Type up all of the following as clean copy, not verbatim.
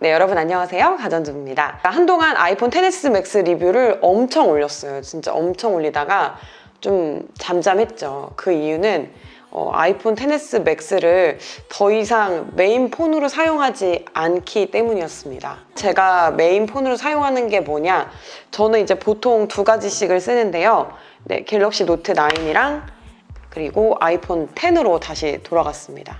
네, 여러분 안녕하세요. 가전주부입니다. 한동안 아이폰 XS 맥스 리뷰를 엄청 올렸어요. 진짜 엄청 올리다가 좀 잠잠했죠. 그 이유는 아이폰 XS 맥스를 더 이상 메인 폰으로 사용하지 않기 때문이었습니다. 제가 메인 폰으로 사용하는 게 뭐냐? 저는 이제 보통 두 가지씩을 쓰는데요. 네, 갤럭시 노트 9이랑 그리고 아이폰 X로 다시 돌아갔습니다.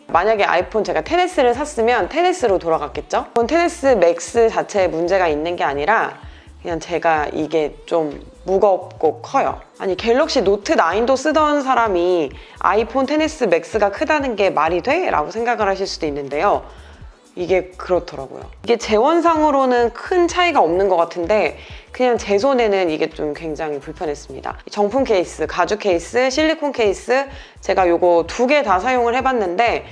만약에 아이폰 제가 XS를 샀으면 XS로 돌아갔겠죠? 아이폰 XS 맥스 자체에 문제가 있는 게 아니라 그냥 제가 이게 좀 무겁고 커요. 아니 갤럭시 노트 9도 쓰던 사람이 아이폰 XS 맥스가 크다는 게 말이 돼? 라고 생각을 하실 수도 있는데요. 이게 그렇더라고요. 이게 재원상으로는 큰 차이가 없는 것 같은데 그냥 제 손에는 이게 좀 굉장히 불편했습니다. 정품 케이스, 가죽 케이스, 실리콘 케이스 제가 요거 두 개 다 사용을 해봤는데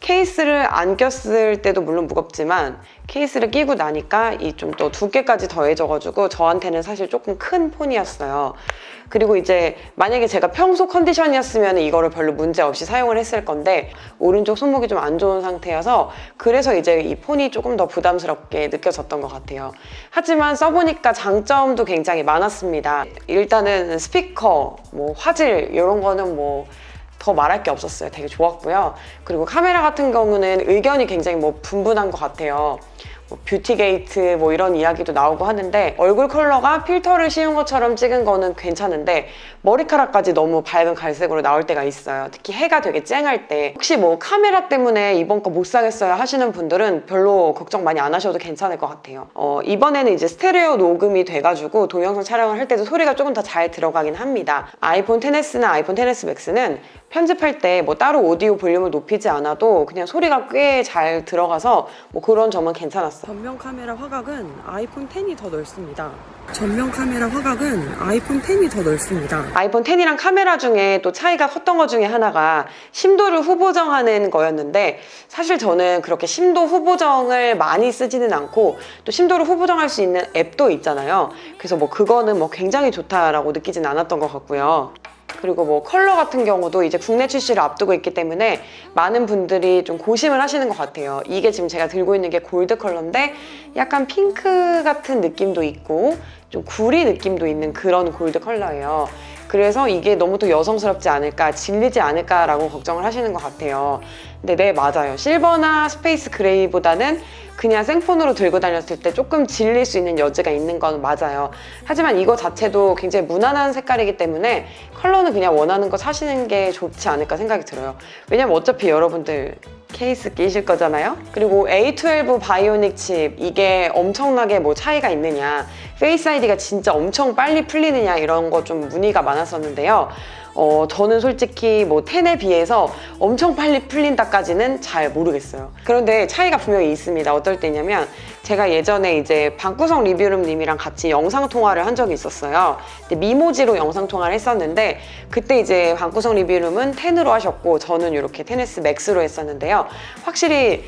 케이스를 안 꼈을 때도 물론 무겁지만 케이스를 끼고 나니까 이 좀 또 두께까지 더해져가지고 저한테는 사실 조금 큰 폰이었어요. 그리고 이제 만약에 제가 평소 컨디션이었으면 이거를 별로 문제 없이 사용을 했을 건데 오른쪽 손목이 좀 안 좋은 상태여서 그래서 이제 이 폰이 조금 더 부담스럽게 느껴졌던 것 같아요. 하지만 써보니까 장점도 굉장히 많았습니다. 일단은 스피커, 뭐 화질 이런 거는 뭐 더 말할 게 없었어요. 되게 좋았고요. 그리고 카메라 같은 경우는 의견이 굉장히 뭐 분분한 것 같아요. 뷰티 게이트 뭐 이런 이야기도 나오고 하는데 얼굴 컬러가 필터를 씌운 것처럼 찍은 거는 괜찮은데 머리카락까지 너무 밝은 갈색으로 나올 때가 있어요. 특히 해가 되게 쨍할 때 혹시 뭐 카메라 때문에 이번 거 못 사겠어요 하시는 분들은 별로 걱정 많이 안 하셔도 괜찮을 것 같아요. 이번에는 이제 스테레오 녹음이 돼가지고 동영상 촬영을 할 때도 소리가 조금 더 잘 들어가긴 합니다. 아이폰 XS나 아이폰 XS 맥스는 편집할 때 뭐 따로 오디오 볼륨을 높이지 않아도 그냥 소리가 꽤 잘 들어가서 뭐 그런 점은 괜찮았어요. 전면 카메라 화각은 아이폰 X이 더 넓습니다. 전면 카메라 화각은 아이폰 X이 더 넓습니다. 아이폰 X이랑 카메라 중에 또 차이가 컸던 것 중에 하나가 심도를 후보정하는 거였는데 사실 저는 그렇게 심도 후보정을 많이 쓰지는 않고 또 심도를 후보정할 수 있는 앱도 있잖아요. 그래서 뭐 그거는 뭐 굉장히 좋다라고 느끼진 않았던 것 같고요. 그리고 뭐 컬러 같은 경우도 이제 국내 출시를 앞두고 있기 때문에 많은 분들이 좀 고심을 하시는 것 같아요. 이게 지금 제가 들고 있는 게 골드 컬러인데 약간 핑크 같은 느낌도 있고 좀 구리 느낌도 있는 그런 골드 컬러예요. 그래서 이게 너무 또 여성스럽지 않을까, 질리지 않을까라고 걱정을 하시는 것 같아요. 근데 네, 맞아요. 실버나 스페이스 그레이보다는 그냥 생폰으로 들고 다녔을 때 조금 질릴 수 있는 여지가 있는 건 맞아요. 하지만 이거 자체도 굉장히 무난한 색깔이기 때문에 컬러는 그냥 원하는 거 사시는 게 좋지 않을까 생각이 들어요. 왜냐면 어차피 여러분들 케이스 끼실 거잖아요. 그리고 A12 바이오닉 칩 이게 엄청나게 뭐 차이가 있느냐, 페이스 아이디가 진짜 엄청 빨리 풀리느냐 이런 거 좀 문의가 많았었는데요. 저는 솔직히 뭐 10에 비해서 엄청 빨리 풀린다까지는 잘 모르겠어요. 그런데 차이가 분명히 있습니다. 어떨 때냐면 제가 예전에 이제 방구석 리뷰룸님이랑 같이 영상 통화를 한 적이 있었어요. 근데 미모지로 영상 통화를 했었는데 그때 이제 방구석 리뷰룸은 10으로 하셨고 저는 이렇게 XS 맥스로 했었는데요. 확실히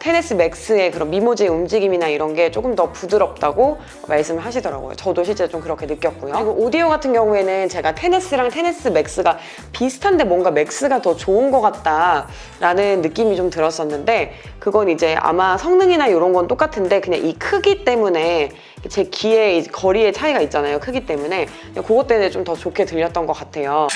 XS 맥스의 그런 미모지의 움직임이나 이런 게 조금 더 부드럽다고 말씀을 하시더라고요. 저도 실제 좀 그렇게 느꼈고요. 그리고 오디오 같은 경우에는 제가 XS랑 XS 맥스가 비슷한데 뭔가 맥스가 더 좋은 것 같다라는 느낌이 좀 들었었는데 그건 이제 아마 성능이나 이런 건 똑같은데 그냥 이 크기 때문에 제 귀의 거리의 차이가 있잖아요. 크기 때문에 그것 때문에 좀 더 좋게 들렸던 것 같아요.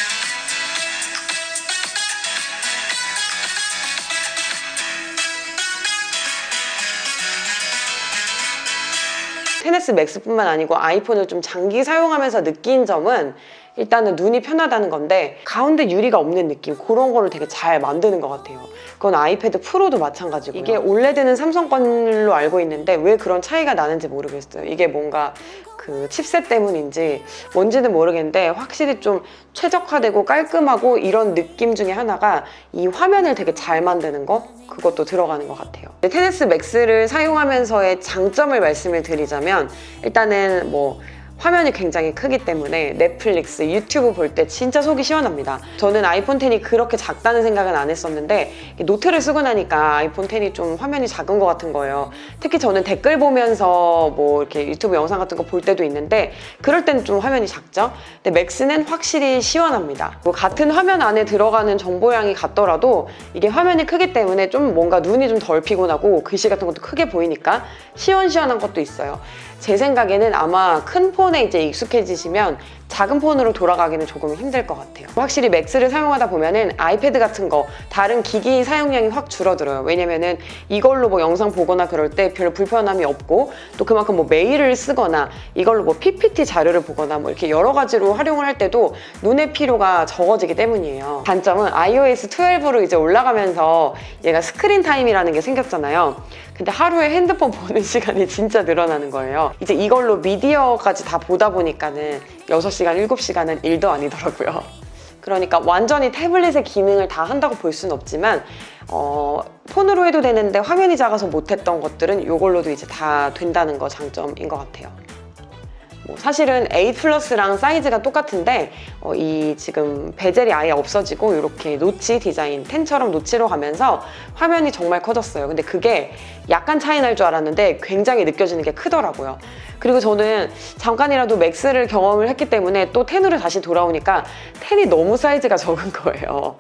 XS 맥스뿐만 아니고 아이폰을 좀 장기 사용하면서 느낀 점은 일단은 눈이 편하다는 건데 가운데 유리가 없는 느낌 그런 거를 되게 잘 만드는 것 같아요. 그건 아이패드 프로도 마찬가지고요. 이게 올레드는 삼성 걸로 알고 있는데 왜 그런 차이가 나는지 모르겠어요. 이게 뭔가 그 칩셋 때문인지 뭔지는 모르겠는데 확실히 좀 최적화되고 깔끔하고 이런 느낌 중에 하나가 이 화면을 되게 잘 만드는 거 그것도 들어가는 것 같아요. XS 맥스를 사용하면서의 장점을 말씀을 드리자면 일단은 뭐 화면이 굉장히 크기 때문에 넷플릭스, 유튜브 볼 때 진짜 속이 시원합니다. 저는 아이폰 X이 그렇게 작다는 생각은 안 했었는데 노트를 쓰고 나니까 아이폰 X이 좀 화면이 작은 것 같은 거예요. 특히 저는 댓글 보면서 뭐 이렇게 유튜브 영상 같은 거 볼 때도 있는데 그럴 때는 좀 화면이 작죠. 근데 맥스는 확실히 시원합니다. 뭐 같은 화면 안에 들어가는 정보량이 같더라도 이게 화면이 크기 때문에 좀 뭔가 눈이 좀 덜 피곤하고 글씨 같은 것도 크게 보이니까 시원시원한 것도 있어요. 제 생각에는 아마 큰 폰에 이제 익숙해지시면 작은 폰으로 돌아가기는 조금 힘들 것 같아요. 확실히 맥스를 사용하다 보면은 아이패드 같은 거 다른 기기 사용량이 확 줄어들어요. 왜냐면은 이걸로 뭐 영상 보거나 그럴 때 별 불편함이 없고 또 그만큼 뭐 메일을 쓰거나 이걸로 뭐 PPT 자료를 보거나 뭐 이렇게 여러 가지로 활용을 할 때도 눈의 피로가 적어지기 때문이에요. 단점은 iOS 12로 이제 올라가면서 얘가 스크린 타임이라는 게 생겼잖아요. 근데 하루에 핸드폰 보는 시간이 진짜 늘어나는 거예요. 이제 이걸로 미디어까지 다 보다 보니까는 6시간, 7시간은 일도 아니더라고요. 그러니까 완전히 태블릿의 기능을 다 한다고 볼 수는 없지만 폰으로 해도 되는데 화면이 작아서 못했던 것들은 이걸로도 이제 다 된다는 거 장점인 것 같아요. 뭐 사실은 8 플러스랑 사이즈가 똑같은데 이 지금 베젤이 아예 없어지고 이렇게 노치 디자인 10처럼 노치로 가면서 화면이 정말 커졌어요. 근데 그게 약간 차이 날 줄 알았는데 굉장히 느껴지는 게 크더라고요. 그리고 저는 잠깐이라도 맥스를 경험을 했기 때문에 또 10으로 다시 돌아오니까 10이 너무 사이즈가 적은 거예요.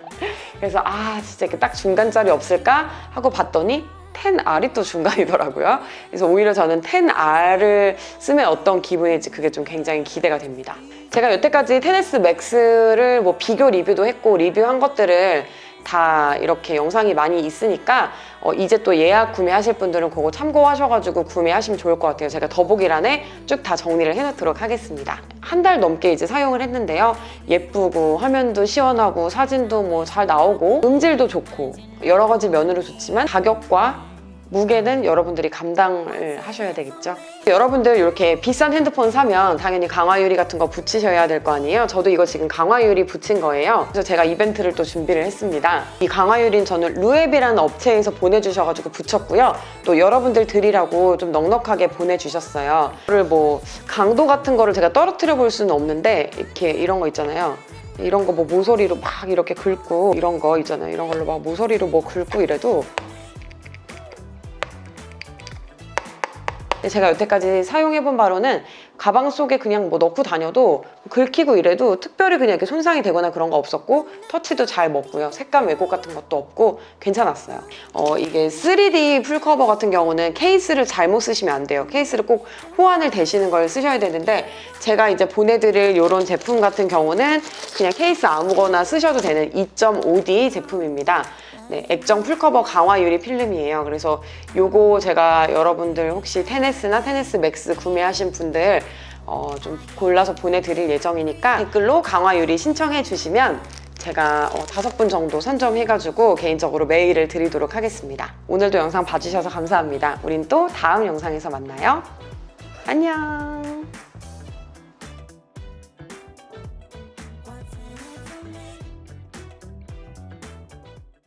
그래서 진짜 이렇게 딱 중간짜리 없을까 하고 봤더니 10R이 또 중간이더라고요. 그래서 오히려 저는 10R을 쓰면 어떤 기분일지 그게 좀 굉장히 기대가 됩니다. 제가 여태까지 10S Max를 뭐 비교 리뷰도 했고 리뷰한 것들을 다 이렇게 영상이 많이 있으니까 이제 또 예약 구매하실 분들은 그거 참고하셔가지고 구매하시면 좋을 것 같아요. 제가 더보기란에 쭉 다 정리를 해놓도록 하겠습니다. 한 달 넘게 이제 사용을 했는데요. 예쁘고 화면도 시원하고 사진도 뭐 잘 나오고 음질도 좋고 여러 가지 면으로 좋지만 가격과 무게는 여러분들이 감당을 하셔야 되겠죠. 여러분들 이렇게 비싼 핸드폰 사면 당연히 강화 유리 같은 거 붙이셔야 될 거 아니에요. 저도 이거 지금 강화 유리 붙인 거예요. 그래서 제가 이벤트를 또 준비를 했습니다. 이 강화 유리는 저는 루앱이라는 업체에서 보내주셔가지고 붙였고요. 또 여러분들 드리라고 좀 넉넉하게 보내주셨어요. 이거를 뭐 강도 같은 거를 제가 떨어뜨려 볼 수는 없는데 이렇게 이런 거 있잖아요. 이런 거 뭐 모서리로 막 이렇게 긁고 이런 거 있잖아요. 이런 걸로 막 모서리로 뭐 긁고 이래도 제가 여태까지 사용해본 바로는 가방 속에 그냥 뭐 넣고 다녀도 긁히고 이래도 특별히 그냥 이렇게 손상이 되거나 그런 거 없었고 터치도 잘 먹고요. 색감 왜곡 같은 것도 없고 괜찮았어요. 이게 3D 풀커버 같은 경우는 케이스를 잘못 쓰시면 안 돼요. 케이스를 꼭 호환을 되시는 걸 쓰셔야 되는데 제가 이제 보내드릴 이런 제품 같은 경우는 그냥 케이스 아무거나 쓰셔도 되는 2.5D 제품입니다. 네, 액정 풀커버 강화 유리 필름이에요. 그래서 요거 제가 여러분들 혹시 10S나 10S Max 구매하신 분들 좀 골라서 보내드릴 예정이니까 댓글로 강화 유리 신청해 주시면 제가 5분 정도 선점해가지고 개인적으로 메일을 드리도록 하겠습니다. 오늘도 영상 봐주셔서 감사합니다. 우린 또 다음 영상에서 만나요. 안녕.